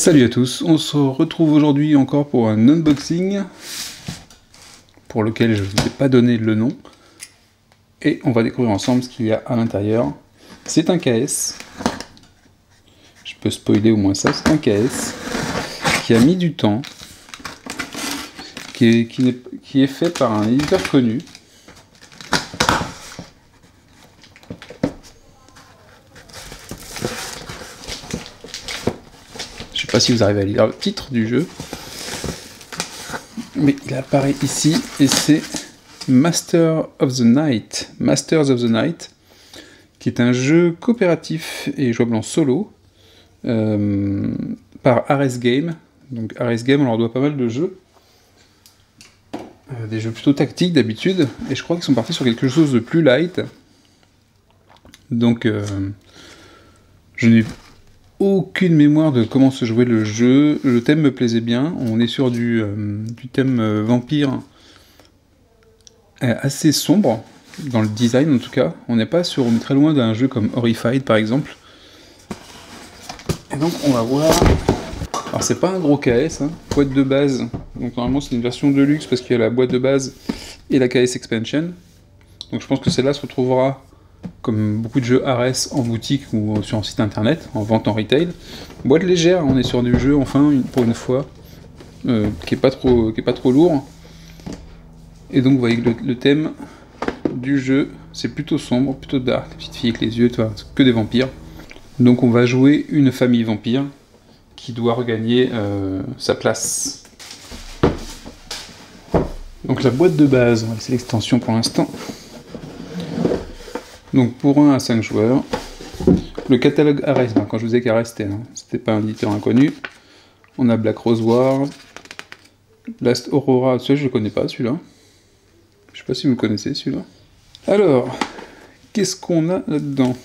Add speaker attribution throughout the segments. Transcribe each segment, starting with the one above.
Speaker 1: Salut à tous, on se retrouve aujourd'hui encore pour un unboxing pour lequel je ne vous ai pas donné le nom et on va découvrir ensemble ce qu'il y a à l'intérieur. C'est un KS, je peux spoiler au moins ça, c'est un KS qui a mis du temps, qui est fait par un éditeur connu. Je sais pas si vous arrivez à lire le titre du jeu, mais il apparaît ici et c'est Masters of the Night, qui est un jeu coopératif et jouable en solo par Ares Game. Donc Ares Game, on leur doit pas mal de jeux, des jeux plutôt tactiques d'habitude, et je crois qu'ils sont partis sur quelque chose de plus light. Donc je n'ai aucune mémoire de comment se jouait le jeu. Le thème me plaisait bien. On est sur du thème vampire assez sombre dans le design en tout cas. On est très loin d'un jeu comme Horrified par exemple. Et donc on va voir. Alors c'est pas un gros KS, hein. Boîte de base. Donc normalement c'est une version de luxe parce qu'il y a la boîte de base et la KS Expansion. Donc je pense que celle-là se retrouvera comme beaucoup de jeux Ares en boutique ou sur un site internet, en vente en retail. Boîte légère, on est sur du jeu enfin pour une fois, qui est pas trop lourd. Et donc vous voyez que le thème du jeu, c'est plutôt sombre, plutôt dark, petite fille avec les yeux, toi, que des vampires. Donc on va jouer une famille vampire qui doit regagner sa place. Donc la boîte de base, on va laisser l'extension pour l'instant. Donc pour 1 à 5 joueurs, le catalogue Ares, quand je vous ai qu'Ares c'était pas un éditeur inconnu, on a Black Rose War, Last Aurora, celui-là je le connais pas celui-là, je sais pas si vous le connaissez celui-là. Alors, qu'est-ce qu'on a là-dedans?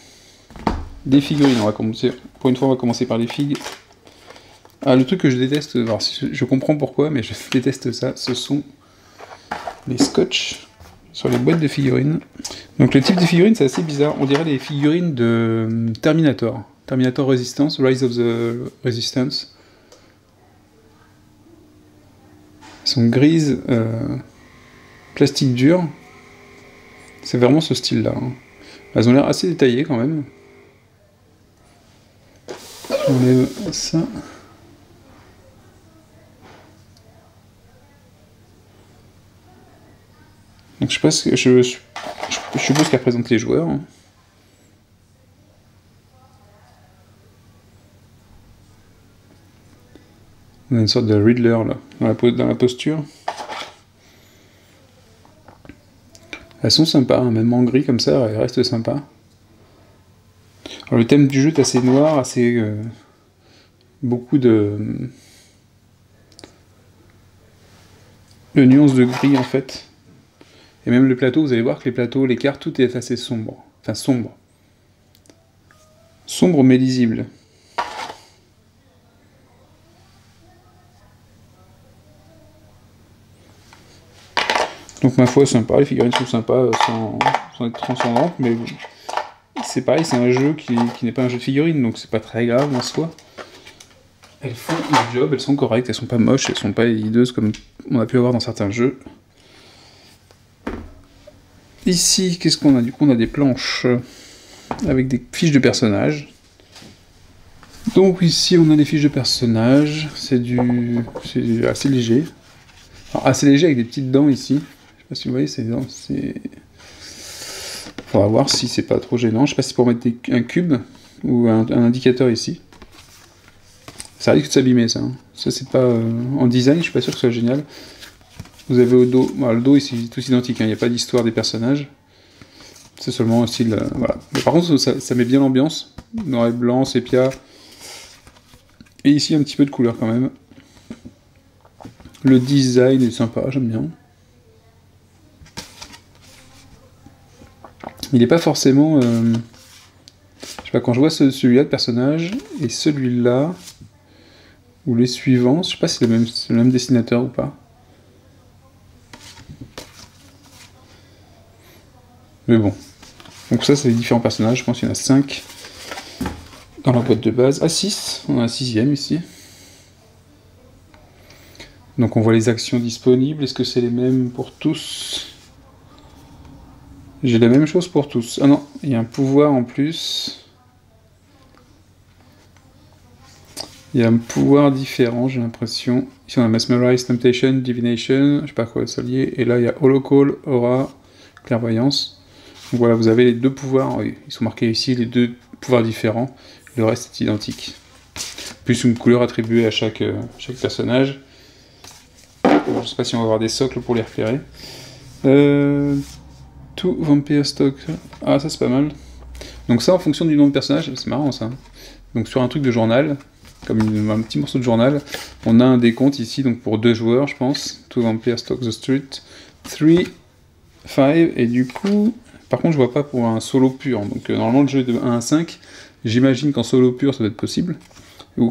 Speaker 1: Des figurines, on va commencer, pour une fois on va commencer par les figues. Ah, le truc que je déteste, alors je comprends pourquoi, mais je déteste ça, ce sont les scotch sur les boîtes de figurines. Donc le type de figurines c'est assez bizarre, on dirait les figurines de Terminator Resistance, Rise of the Resistance. Elles sont grises, plastique dur, c'est vraiment ce style là, hein. Elles ont l'air assez détaillées quand même. J'enlève ça. Donc je sais pas ce que je suppose qu'elle représente les joueurs. On a une sorte de Riddler là, dans la posture. Elles sont sympas, hein, même en gris comme ça, elles restent sympas. Alors le thème du jeu est assez noir, assez beaucoup de nuances de gris en fait. Et même le plateau, vous allez voir que les plateaux, les cartes, tout est assez sombre. Enfin sombre. Sombre mais lisible. Donc ma foi, sympa, les figurines sont sympas sans être transcendantes, mais c'est pareil, c'est un jeu qui n'est pas un jeu de figurines, donc c'est pas très grave en soi. Elles font le job, elles sont correctes, elles sont pas moches, elles sont pas hideuses comme on a pu avoir dans certains jeux. Ici, qu'est-ce qu'on a? Du coup, on a des planches avec des fiches de personnages. Donc ici, on a des fiches de personnages. C'est assez léger. Alors, assez léger avec des petites dents ici. Je sais pas si vous voyez ces dents. Faudra voir si c'est pas trop gênant. Je sais pas si c'est pour mettre un cube ou un indicateur ici. Ça risque de s'abîmer, ça. Hein. Ça, c'est pas en design. Je suis pas sûr que ce soit génial. Vous avez au dos, le dos ici c'est tous identique, hein, il n'y a pas d'histoire des personnages. C'est seulement un style, voilà. Mais par contre ça met bien l'ambiance, noir et blanc, sépia. Et ici un petit peu de couleur quand même. Le design est sympa, j'aime bien. Il n'est pas forcément... je sais pas, quand je vois celui-là de personnage, et celui-là, ou les suivants, je sais pas si c'est le même dessinateur ou pas. Mais bon. Donc ça, c'est les différents personnages. Je pense qu'il y en a 5 dans la boîte de base. Ah, 6. On a un 6ème ici. Donc on voit les actions disponibles. Est-ce que c'est les mêmes pour tous? J'ai la même chose pour tous. Ah non, il y a un pouvoir en plus. Il y a un pouvoir différent, j'ai l'impression. Ici on a Mesmerize, Temptation, Divination, je sais pas quoi ça lié. Et là il y a Holocall, Aura, Clairvoyance. Donc voilà, vous avez les deux pouvoirs. Oui, ils sont marqués ici, les deux pouvoirs différents. Le reste est identique. Plus une couleur attribuée à chaque personnage. Je sais pas si on va avoir des socles pour les repérer. Tout Vampire Stock. Ah, ça c'est pas mal. Donc ça, en fonction du nom de personnage, c'est marrant ça. Donc sur un truc de journal, comme un petit morceau de journal, on a un décompte ici, donc pour 2 joueurs, je pense. Tout Vampire Stock the Street. 3, 5, et du coup... Par contre, je vois pas pour un solo pur. Donc normalement, le jeu est de 1 à 5. J'imagine qu'en solo pur, ça doit être possible.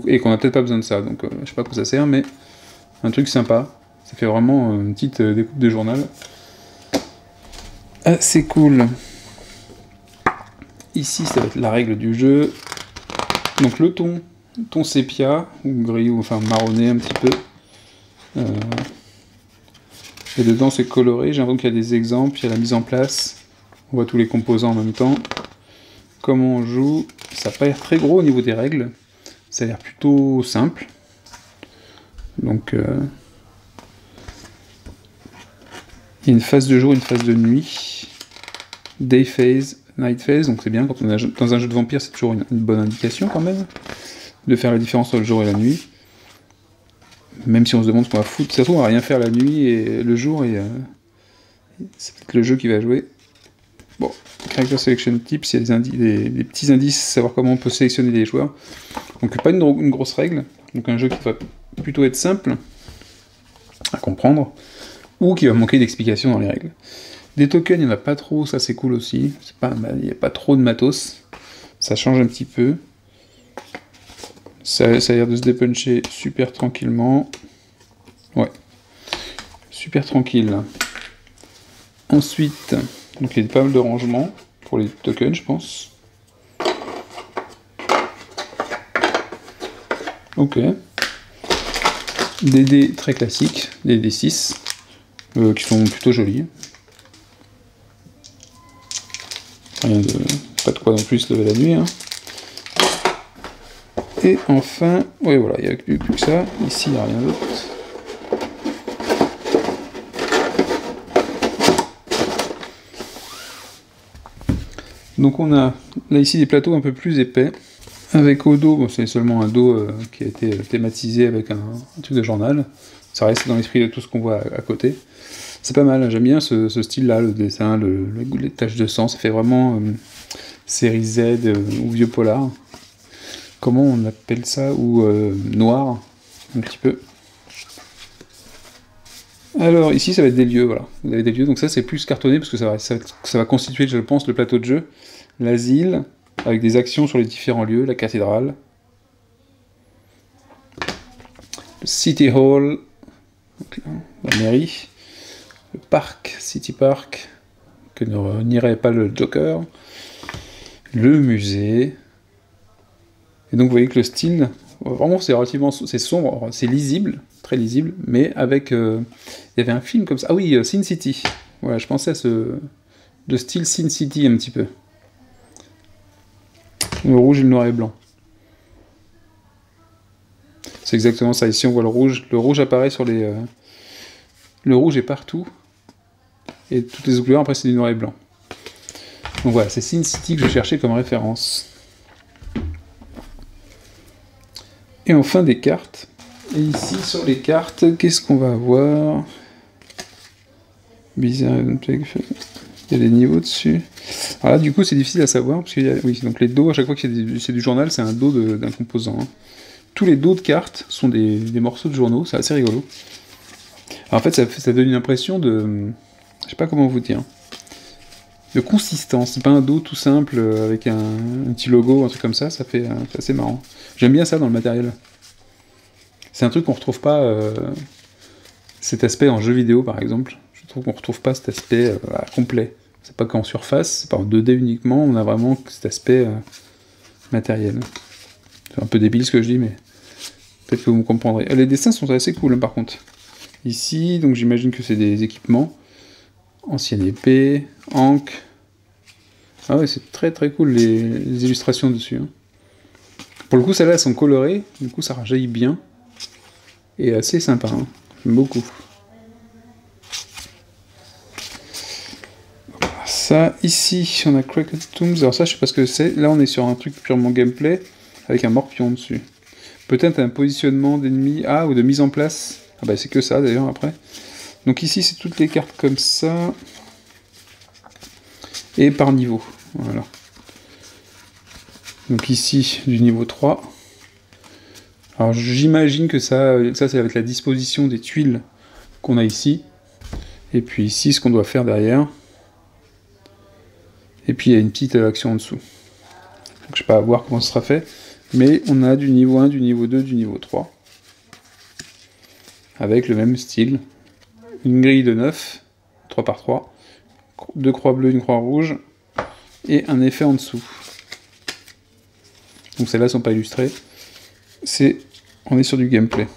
Speaker 1: Et qu'on a peut-être pas besoin de ça. Donc je sais pas à quoi ça sert, mais un truc sympa. Ça fait vraiment une petite découpe de journal. Ah, c'est cool. Ici, ça va être la règle du jeu. Donc le ton sépia, ou gris, ou enfin marronné un petit peu. Et dedans, c'est coloré. J'ai l'impression qu'il y a des exemples, il y a la mise en place. On voit tous les composants en même temps. Comment on joue. Ça n'a pas l'air très gros au niveau des règles. Ça a l'air plutôt simple. Donc... il y a une phase de jour, une phase de nuit. Day phase, night phase, donc c'est bien, quand on est dans un jeu de vampire, c'est toujours une bonne indication quand même, de faire la différence entre le jour et la nuit. Même si on se demande ce qu'on va foutre, ça se trouve on va rien faire la nuit et le jour, et c'est peut-être le jeu qui va jouer. Bon, Character Selection Tips, il y a des petits indices, savoir comment on peut sélectionner les joueurs. Donc pas une grosse règle, donc un jeu qui va plutôt être simple à comprendre, ou qui va manquer d'explications dans les règles. Des tokens, il n'y en a pas trop, ça c'est cool aussi. Il n'y a pas trop de matos. Ça change un petit peu. Ça a l'air de se dépuncher super tranquillement. Ouais. Super tranquille. Ensuite, donc il y a pas mal de rangements pour les tokens, je pense. Ok. Des dés très classiques, des dés 6, qui sont plutôt jolis. Pas de quoi non plus se lever la nuit. Hein. Et enfin, ouais voilà, il n'y a plus que ça. Ici, il n'y a rien d'autre. Donc on a là ici des plateaux un peu plus épais, avec au dos, bon, c'est seulement un dos qui a été thématisé avec un truc de journal. Ça reste dans l'esprit de tout ce qu'on voit à côté. C'est pas mal, j'aime bien ce style-là, le dessin, les taches de sang, ça fait vraiment série Z ou vieux polar. Comment on appelle ça? Ou noir, un petit peu. Alors ici ça va être des lieux, voilà. Vous avez des lieux, donc ça c'est plus cartonné parce que ça va constituer, je pense, le plateau de jeu. L'asile, avec des actions sur les différents lieux, la cathédrale. Le City Hall, donc là, la mairie. Le parc, City Park, que n'irait pas le Joker, le musée, et donc vous voyez que le style, vraiment c'est sombre, c'est lisible, très lisible, mais avec, il y avait un film comme ça, ah oui, Sin City, voilà, je pensais à de style Sin City un petit peu, le rouge et le noir et blanc. C'est exactement ça, ici on voit le rouge apparaît sur les... le rouge est partout, et toutes les autres couleurs, après c'est du noir et blanc. Donc voilà, c'est Sin City que je cherchais comme référence. Et enfin des cartes. Et ici sur les cartes, qu'est-ce qu'on va avoir? Bizarre, il y a des niveaux dessus. Alors là du coup c'est difficile à savoir, parce qu'il y a, oui, donc les dos, à chaque fois que c'est du journal, c'est un dos d'un composant. Hein. Tous les dos de cartes sont des morceaux de journaux, c'est assez rigolo. Alors en fait ça donne une impression de... je sais pas comment vous dire. De consistance, c'est pas un dos tout simple avec un petit logo, un truc comme ça, ça fait c'est assez marrant. J'aime bien ça dans le matériel. C'est un truc qu'on retrouve pas, cet aspect en jeu vidéo par exemple, je trouve qu'on retrouve pas cet aspect complet. C'est pas qu'en surface, c'est pas en 2D uniquement, on a vraiment cet aspect matériel. C'est un peu débile ce que je dis, mais peut-être que vous me comprendrez. Les dessins sont assez cool hein, par contre. Ici, donc j'imagine que c'est des équipements. Ancienne épée, ancre. Ah ouais, c'est très très cool les illustrations dessus. Hein. Pour le coup, celles-là sont colorées, du coup ça rajaillit bien. Et assez sympa, hein. J'aime beaucoup. Ça, ici, on a Cracked Tombs. Alors ça, je sais pas ce que c'est. Là, on est sur un truc purement gameplay, avec un morpion dessus. Peut-être un positionnement d'ennemis, ou de mise en place. Ah bah c'est que ça, d'ailleurs, après. Donc ici, c'est toutes les cartes comme ça. Et par niveau. Voilà. Donc ici, du niveau 3. Alors j'imagine que ça va être la disposition des tuiles qu'on a ici. Et puis ici, ce qu'on doit faire derrière. Et puis il y a une petite action en dessous. Donc, je sais pas à voir comment ce sera fait. Mais on a du niveau 1, du niveau 2, du niveau 3. Avec le même style. Une grille de 9, 3 par 3. 2 croix bleues, une croix rouge. Et un effet en dessous. Donc celles-là sont pas illustrées. On est sur du gameplay.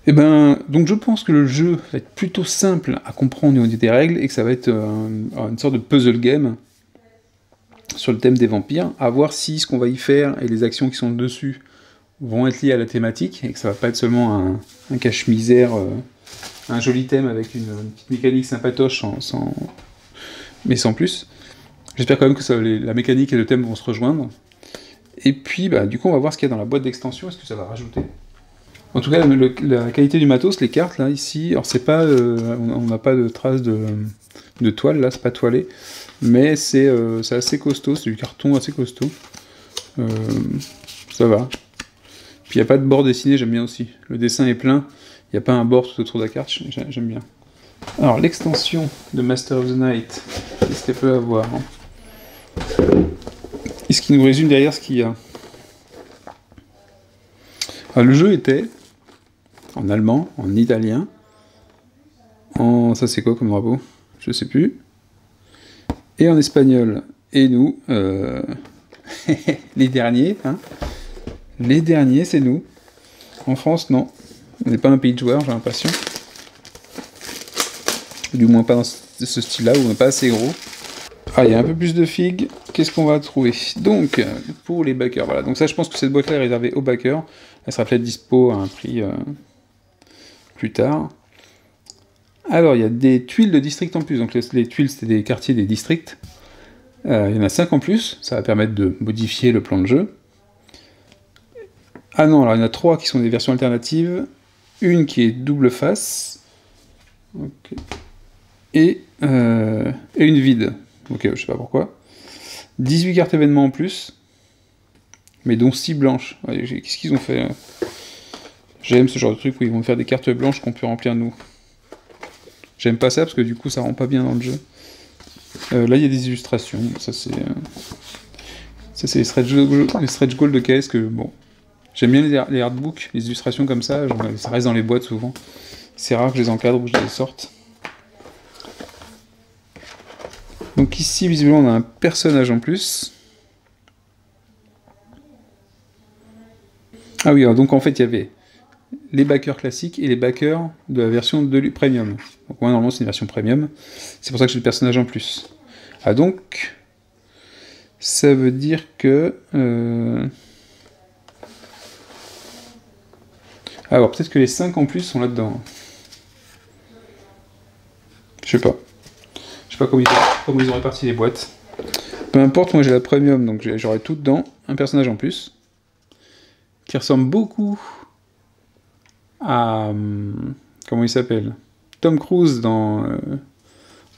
Speaker 1: Et donc je pense que le jeu va être plutôt simple à comprendre au niveau des règles et que ça va être une sorte de puzzle game sur le thème des vampires, à voir si ce qu'on va y faire et les actions qui sont dessus vont être liées à la thématique et que ça va pas être seulement un cache-misère, un joli thème avec une petite mécanique sympatoche mais sans plus. J'espère quand même que la mécanique et le thème vont se rejoindre. Et puis, du coup, on va voir ce qu'il y a dans la boîte d'extension, est-ce que ça va rajouter. En tout cas, la qualité du matos, les cartes, là, ici, alors c'est pas... on n'a pas de traces de toile, là, c'est pas toilé, mais c'est assez costaud, c'est du carton assez costaud. Ça va. Puis il n'y a pas de bord dessiné, j'aime bien aussi. Le dessin est plein, il n'y a pas un bord tout autour de la carte, j'aime bien. Alors, l'extension de Master of the Night, qu'est-ce qu'elle peut avoir, hein. Et ce qui nous résume derrière ce qu'il y a. Alors, le jeu était en allemand, en italien, ça c'est quoi comme drapeau? Je sais plus. Et en espagnol. Et nous, les derniers, hein. Les derniers, c'est nous. En France, non. On n'est pas un pays de joueurs, j'ai l'impression. Du moins pas dans ce style-là, où on n'est pas assez gros. Ah, il y a un peu plus de figues. Qu'est-ce qu'on va trouver? Donc, pour les backers, voilà. Donc ça, je pense que cette boîte-là est réservée aux backers. Elle sera peut-être dispo à un prix plus tard. Alors, il y a des tuiles de district en plus. Donc les tuiles, c'était des quartiers des districts. Il y en a 5 en plus. Ça va permettre de modifier le plan de jeu. Ah non, alors il y en a 3 qui sont des versions alternatives. Une qui est double face. Okay. Et une vide. Ok, je sais pas pourquoi. 18 cartes événements en plus. Mais dont 6 blanches. Ouais, qu'est-ce qu'ils ont fait? J'aime ce genre de truc où ils vont faire des cartes blanches qu'on peut remplir nous. J'aime pas ça parce que du coup ça rend pas bien dans le jeu. Là il y a des illustrations. Ça c'est les stretch goals de KS que bon. J'aime bien les artbooks, les illustrations comme ça. Ça reste dans les boîtes souvent. C'est rare que je les encadre ou que je les sorte. Donc ici, visiblement, on a un personnage en plus. Ah oui, alors donc en fait, il y avait les backers classiques et les backers de la version de premium. Donc moi, normalement, c'est une version premium. C'est pour ça que j'ai le personnage en plus. Ah donc, ça veut dire que... Alors, peut-être que les 5 en plus sont là-dedans. Je sais pas. Je sais pas comment ils ont réparti les boîtes. Peu importe, moi j'ai la premium, donc j'aurai tout dedans. Un personnage en plus. Qui ressemble beaucoup à... comment il s'appelle? Tom Cruise dans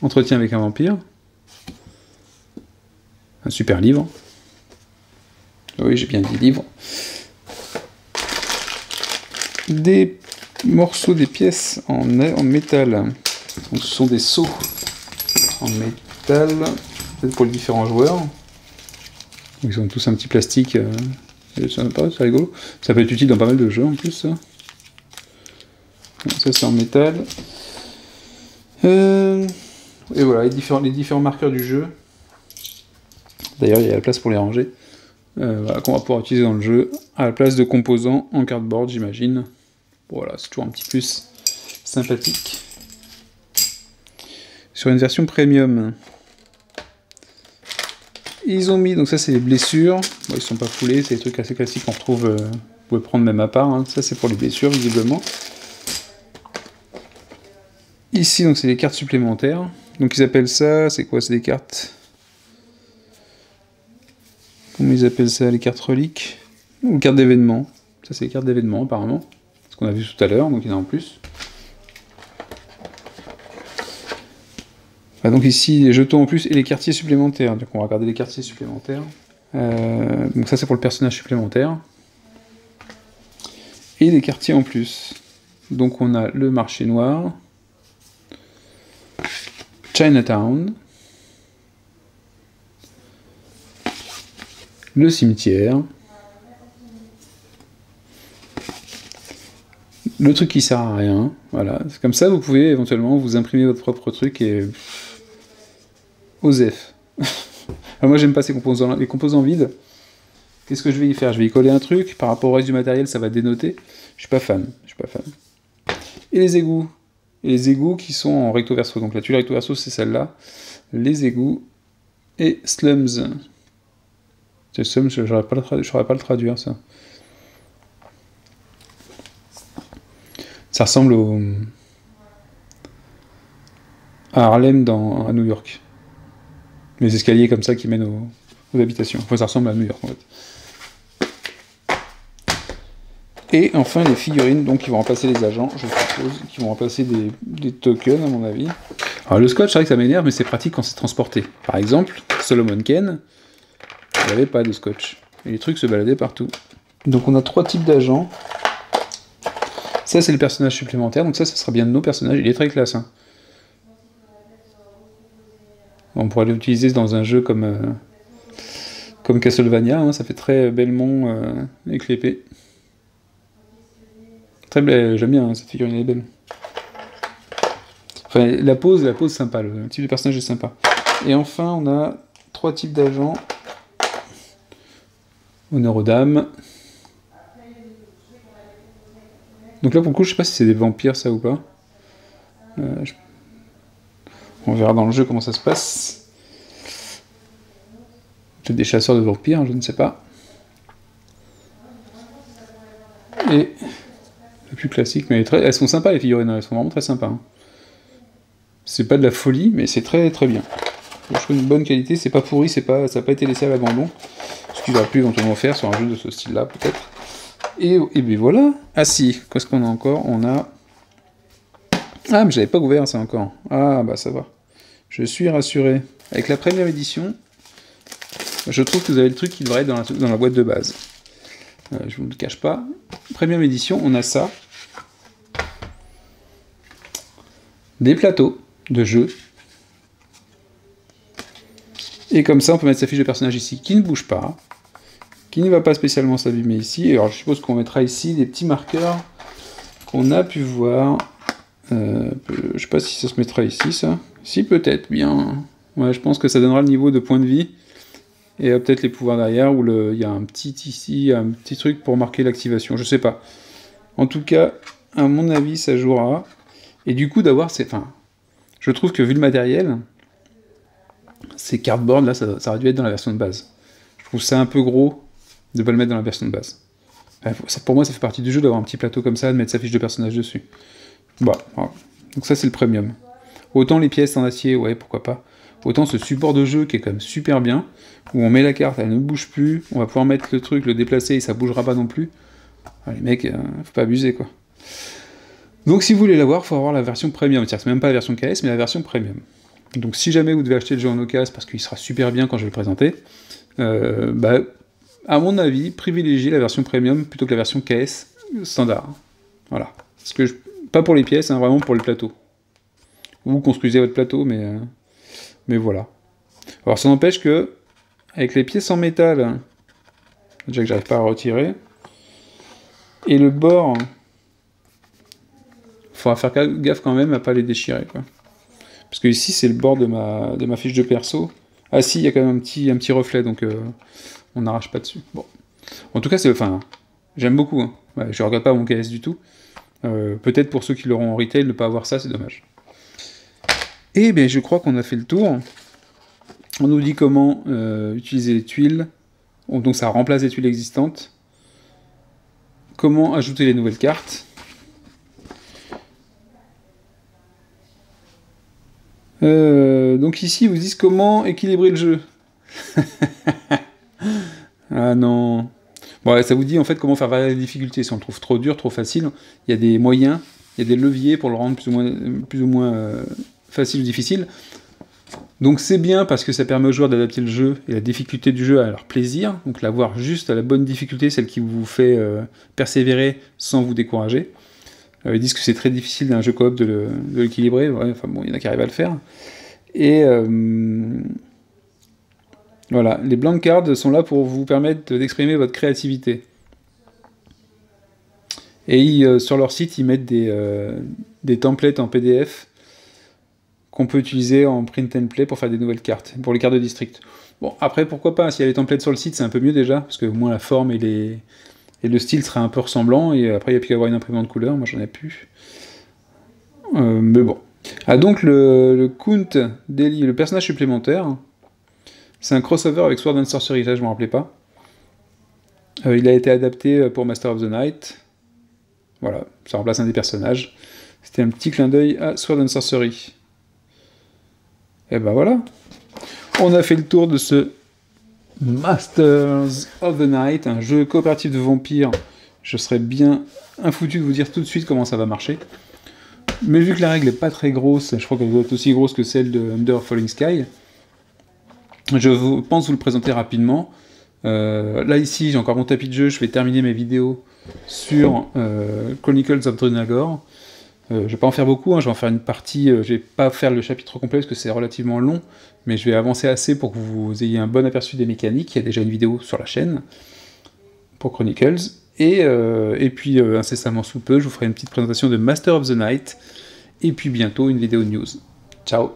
Speaker 1: Entretien avec un vampire. Un super livre. Oui, j'ai bien dit livre. Des morceaux, des pièces en métal. Donc ce sont des seaux en métal, peut-être pour les différents joueurs. Ils ont tous un petit plastique. C'est rigolo. Ça peut être utile dans pas mal de jeux en plus, ça. Ça c'est en métal. Et voilà, les différents marqueurs du jeu. D'ailleurs, il y a la place pour les ranger. Voilà, qu'on va pouvoir utiliser dans le jeu, à la place de composants en cardboard, j'imagine. Voilà, c'est toujours un petit plus. sympathique. Sur une version premium. Ils ont mis, donc ça c'est les blessures. Bon, ils sont pas foulés, c'est des trucs assez classiques qu'on retrouve, vous pouvez prendre même à part. Hein. Ça c'est pour les blessures visiblement. Ici donc c'est les cartes supplémentaires. Donc ils appellent ça, c'est quoi? C'est des cartes... Comment ils appellent ça? Les cartes reliques? Ou les cartes d'événements. Ça c'est les cartes d'événements apparemment. Ce qu'on a vu tout à l'heure, donc il y en a en plus. Ah, donc ici les jetons en plus et les quartiers supplémentaires. Donc on va regarder les quartiers supplémentaires. Donc ça c'est pour le personnage supplémentaire. Et les quartiers en plus. Donc on a le marché noir. Chinatown. Le cimetière. Le truc qui sert à rien. Voilà. Comme ça vous pouvez éventuellement vous imprimer votre propre truc et... OSEF. Moi j'aime pas ces composants, les composants vides. Qu'est-ce que je vais y faire? Je vais y coller un truc, par rapport au reste du matériel ça va dénoter. Je suis pas fan, je suis pas fan. Et les égouts. Et les égouts qui sont en recto verso. Donc la tuile recto verso c'est celle-là. Les égouts et slums. C'est slums, je n'aurais pas le traduire ça. Ça ressemble à Harlem à New York. Les escaliers comme ça qui mènent aux habitations. Enfin, ça ressemble à New York en fait. Et enfin les figurines, donc qui vont remplacer les agents, je suppose, qui vont remplacer des tokens à mon avis. Alors le scotch, c'est vrai que ça m'énerve, mais c'est pratique quand c'est transporté. Par exemple, Solomon Kane, il n'y avait pas de scotch. Et les trucs se baladaient partout. Donc on a 3 types d'agents. Ça c'est le personnage supplémentaire, donc ça sera bien de nos personnages, il est très classe. Hein. On pourrait l'utiliser dans un jeu comme Castlevania, hein, ça fait très Belmont avec l'épée. Très belle, j'aime bien, hein, cette figurine est belle. Enfin, la pose sympa, le type de personnage est sympa. Et enfin, on a 3 types d'agents. Honneur aux dames. Donc là, pour le coup, je sais pas si c'est des vampires, ça ou pas. On verra dans le jeu comment ça se passe. Peut-être des chasseurs de vampires, je ne sais pas. Et le plus classique, mais elles sont sympas les figurines, elles sont vraiment très sympas. Hein. C'est pas de la folie, mais c'est très très bien. Je trouve une bonne qualité, c'est pas pourri, ça n'a pas été laissé à l'abandon. Ce qu'il va plus éventuellement faire sur un jeu de ce style-là, peut-être. Et bien voilà. Ah si, qu'est-ce qu'on a encore? On a... Ah, mais j'avais pas ouvert ça encore. Ah, bah ça va. Je suis rassuré. Avec la première édition, je trouve que vous avez le truc qui devrait être dans la boîte de base. Je vous le cache pas. Première édition, on a ça. Des plateaux de jeu. Et comme ça, on peut mettre sa fiche de personnage ici, qui ne bouge pas, qui ne va pas spécialement s'abîmer ici. Et alors, je suppose qu'on mettra ici des petits marqueurs qu'on a pu voir. Je sais pas si ça se mettra ici, ça. Si, peut-être, bien. Ouais, je pense que ça donnera le niveau de point de vie. Et peut-être les pouvoirs derrière, où il y a un petit ici, un petit truc pour marquer l'activation. Je sais pas. En tout cas, à mon avis, ça jouera. Et du coup, d'avoir ces... Enfin, je trouve que vu le matériel, ces cardboards, là, ça aurait dû être dans la version de base. Je trouve ça un peu gros de pas le mettre dans la version de base. Pour moi, ça fait partie du jeu d'avoir un petit plateau comme ça, de mettre sa fiche de personnage dessus. Bah, voilà. Donc ça, c'est le premium. Autant les pièces en acier, ouais, pourquoi pas. Autant ce support de jeu qui est quand même super bien, où on met la carte, elle ne bouge plus, on va pouvoir mettre le truc, le déplacer, et ça bougera pas non plus. Ah, les mecs, faut pas abuser, quoi. Donc si vous voulez l'avoir, il faut avoir la version premium. C'est-à-dire que c'est même pas la version KS, mais la version premium. Donc si jamais vous devez acheter le jeu en occasion, parce qu'il sera super bien quand je vais le présenter, bah, à mon avis, privilégiez la version premium plutôt que la version KS standard. Voilà. Parce que pas pour les pièces, hein, vraiment pour le plateau. Vous construisez votre plateau, mais voilà. Alors ça n'empêche que, avec les pièces en métal, déjà que j'arrive pas à retirer, et le bord, il faudra faire gaffe quand même à pas les déchirer, quoi. Parce que ici c'est le bord de ma fiche de perso. Ah si, il y a quand même un petit reflet, donc on n'arrache pas dessus. Bon. En tout cas, j'aime beaucoup. Hein. Ouais, je regarde pas mon KS du tout. Peut-être pour ceux qui l'auront en retail, ne pas avoir ça, c'est dommage. Et bien, je crois qu'on a fait le tour. On nous dit comment utiliser les tuiles. Donc ça remplace les tuiles existantes. Comment ajouter les nouvelles cartes. Donc ici, ils vous disent comment équilibrer le jeu. Ah non. Bon, ça vous dit en fait comment faire varier les difficultés. Si on le trouve trop dur, trop facile, il y a des moyens, il y a des leviers pour le rendre plus ou moins facile ou difficile. Donc c'est bien parce que ça permet aux joueurs d'adapter le jeu et la difficulté du jeu à leur plaisir. Donc l'avoir juste à la bonne difficulté, celle qui vous fait persévérer sans vous décourager. Ils disent que c'est très difficile d'un jeu coop de l'équilibrer. Ouais, enfin bon, il y en a qui arrivent à le faire. Et voilà, les blank cards sont là pour vous permettre d'exprimer votre créativité. Et sur leur site, ils mettent des templates en PDF qu'on peut utiliser en print and play pour faire des nouvelles cartes, pour les cartes de district. Bon, après, pourquoi pas, s'il y a les templates sur le site, c'est un peu mieux déjà, parce que au moins la forme et le style sera un peu ressemblant, et après, il n'y a plus qu'à avoir une imprimante couleur, moi j'en ai plus. Mais bon. Ah, donc le Count Daily, le personnage supplémentaire, c'est un crossover avec Sword and Sorcery, là je ne me rappelais pas. Il a été adapté pour Master of the Night. Voilà, ça remplace un des personnages. C'était un petit clin d'œil à Sword and Sorcery. Et ben voilà, on a fait le tour de ce Masters of the Night, un jeu coopératif de vampires. Je serais bien infoutu de vous dire tout de suite comment ça va marcher. Mais vu que la règle n'est pas très grosse, je crois qu'elle doit être aussi grosse que celle de Under Falling Sky, je pense vous le présenter rapidement. Là ici, j'ai encore mon tapis de jeu, je vais terminer mes vidéos sur Chronicles of Drunagor. Je vais pas en faire beaucoup, hein, je vais en faire une partie, je vais pas faire le chapitre complet parce que c'est relativement long, mais je vais avancer assez pour que vous ayez un bon aperçu des mécaniques. Il y a déjà une vidéo sur la chaîne pour Chronicles, et puis incessamment sous peu, je vous ferai une petite présentation de Master of the Night, et puis bientôt une vidéo news. Ciao,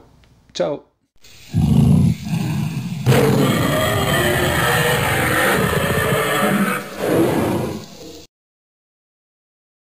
Speaker 1: ciao.